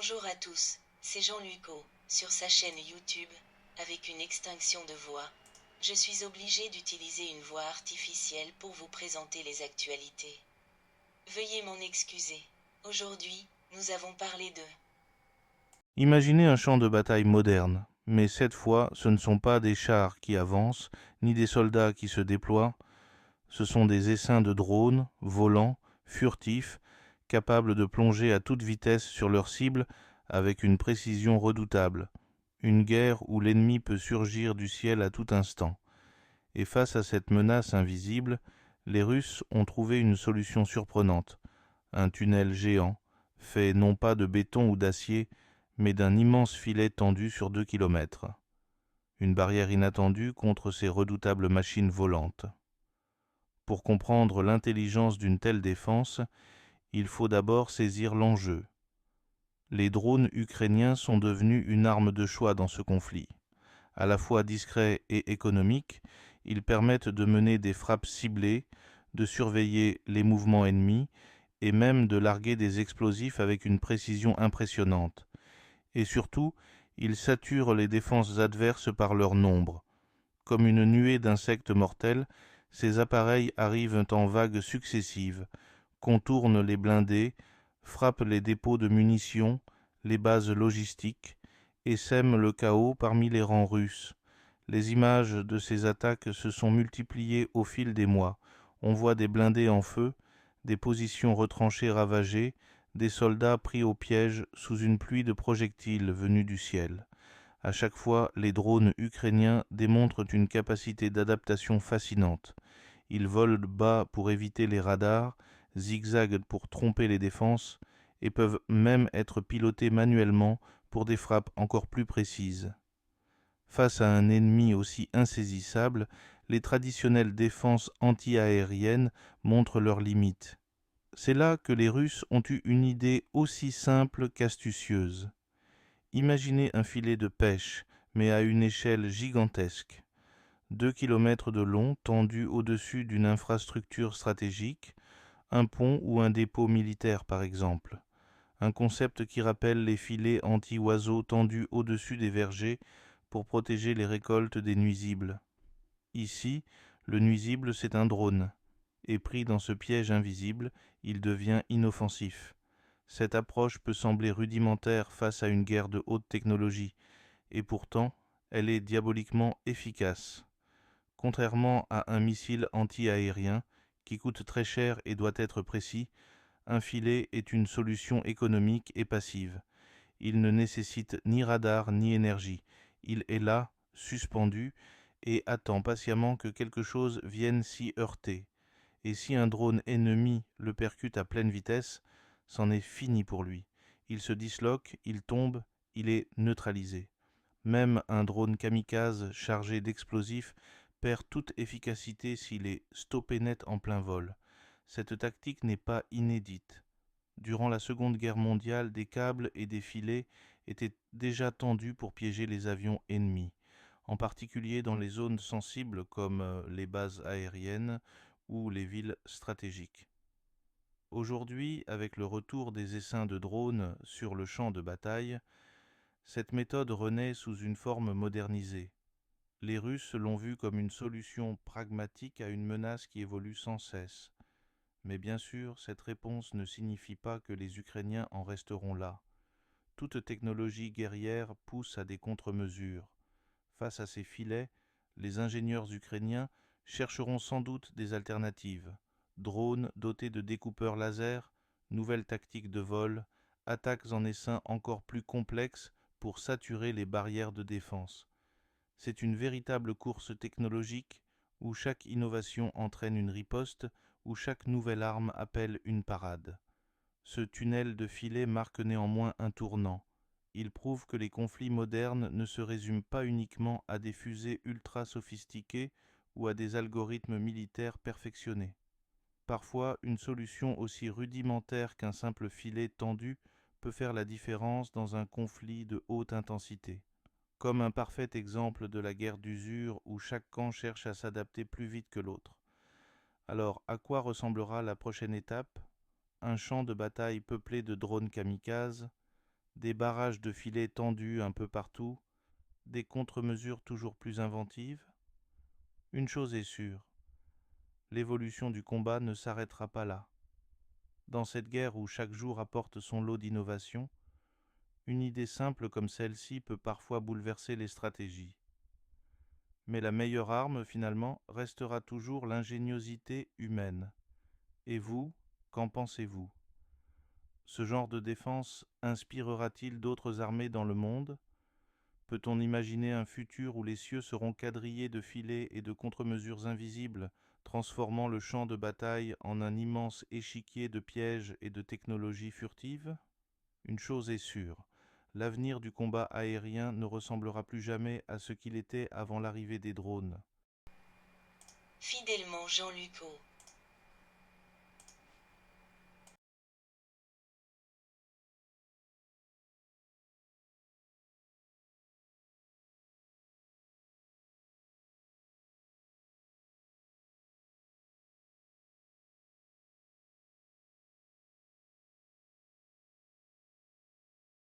Bonjour à tous, c'est Jean Lucot, sur sa chaîne YouTube, avec une extinction de voix. Je suis obligé d'utiliser une voix artificielle pour vous présenter les actualités. Veuillez m'en excuser. Aujourd'hui, nous avons parlé de... Imaginez un champ de bataille moderne, mais cette fois, ce ne sont pas des chars qui avancent, ni des soldats qui se déploient, ce sont des essaims de drones, volants, furtifs, capables de plonger à toute vitesse sur leur cible avec une précision redoutable. Une guerre où l'ennemi peut surgir du ciel à tout instant. Et face à cette menace invisible, les Russes ont trouvé une solution surprenante. Un tunnel géant, fait non pas de béton ou d'acier, mais d'un immense filet tendu sur 2 kilomètres. Une barrière inattendue contre ces redoutables machines volantes. Pour comprendre l'intelligence d'une telle défense, il faut d'abord saisir l'enjeu. Les drones ukrainiens sont devenus une arme de choix dans ce conflit. À la fois discrets et économiques, ils permettent de mener des frappes ciblées, de surveiller les mouvements ennemis et même de larguer des explosifs avec une précision impressionnante. Et surtout, ils saturent les défenses adverses par leur nombre. Comme une nuée d'insectes mortels, ces appareils arrivent en vagues successives, contournent les blindés, frappent les dépôts de munitions, les bases logistiques, et sèment le chaos parmi les rangs russes. Les images de ces attaques se sont multipliées au fil des mois. On voit des blindés en feu, des positions retranchées ravagées, des soldats pris au piège sous une pluie de projectiles venus du ciel. À chaque fois, les drones ukrainiens démontrent une capacité d'adaptation fascinante. Ils volent bas pour éviter les radars, zigzaguent pour tromper les défenses et peuvent même être pilotés manuellement pour des frappes encore plus précises. Face à un ennemi aussi insaisissable, les traditionnelles défenses anti-aériennes montrent leurs limites. C'est là que les Russes ont eu une idée aussi simple qu'astucieuse. Imaginez un filet de pêche, mais à une échelle gigantesque. 2 kilomètres de long, tendu au-dessus d'une infrastructure stratégique, un pont ou un dépôt militaire par exemple. Un concept qui rappelle les filets anti-oiseaux tendus au-dessus des vergers pour protéger les récoltes des nuisibles. Ici, le nuisible c'est un drone, et pris dans ce piège invisible, il devient inoffensif. Cette approche peut sembler rudimentaire face à une guerre de haute technologie, et pourtant, elle est diaboliquement efficace. Contrairement à un missile anti-aérien, qui coûte très cher et doit être précis, un filet est une solution économique et passive. Il ne nécessite ni radar ni énergie. Il est là, suspendu, et attend patiemment que quelque chose vienne s'y heurter. Et si un drone ennemi le percute à pleine vitesse, c'en est fini pour lui. Il se disloque, il tombe, il est neutralisé. Même un drone kamikaze chargé d'explosifs perd toute efficacité s'il est stoppé net en plein vol. Cette tactique n'est pas inédite. Durant la Seconde Guerre mondiale, des câbles et des filets étaient déjà tendus pour piéger les avions ennemis, en particulier dans les zones sensibles comme les bases aériennes ou les villes stratégiques. Aujourd'hui, avec le retour des essaims de drones sur le champ de bataille, cette méthode renaît sous une forme modernisée. Les Russes l'ont vue comme une solution pragmatique à une menace qui évolue sans cesse. Mais bien sûr, cette réponse ne signifie pas que les Ukrainiens en resteront là. Toute technologie guerrière pousse à des contre-mesures. Face à ces filets, les ingénieurs ukrainiens chercheront sans doute des alternatives. Drones dotés de découpeurs laser, nouvelles tactiques de vol, attaques en essaim encore plus complexes pour saturer les barrières de défense. C'est une véritable course technologique où chaque innovation entraîne une riposte, où chaque nouvelle arme appelle une parade. Ce tunnel de filet marque néanmoins un tournant. Il prouve que les conflits modernes ne se résument pas uniquement à des fusées ultra sophistiquées ou à des algorithmes militaires perfectionnés. Parfois, une solution aussi rudimentaire qu'un simple filet tendu peut faire la différence dans un conflit de haute intensité. Comme un parfait exemple de la guerre d'usure où chaque camp cherche à s'adapter plus vite que l'autre. Alors, à quoi ressemblera la prochaine étape? Un champ de bataille peuplé de drones kamikazes, des barrages de filets tendus un peu partout, des contre-mesures toujours plus inventives? Une chose est sûre, l'évolution du combat ne s'arrêtera pas là. Dans cette guerre où chaque jour apporte son lot d'innovations, une idée simple comme celle-ci peut parfois bouleverser les stratégies. Mais la meilleure arme, finalement, restera toujours l'ingéniosité humaine. Et vous, qu'en pensez-vous? Ce genre de défense inspirera-t-il d'autres armées dans le monde? Peut-on imaginer un futur où les cieux seront quadrillés de filets et de contre-mesures invisibles, transformant le champ de bataille en un immense échiquier de pièges et de technologies furtives? Une chose est sûre, l'avenir du combat aérien ne ressemblera plus jamais à ce qu'il était avant l'arrivée des drones. Fidèlement Jean Lucot.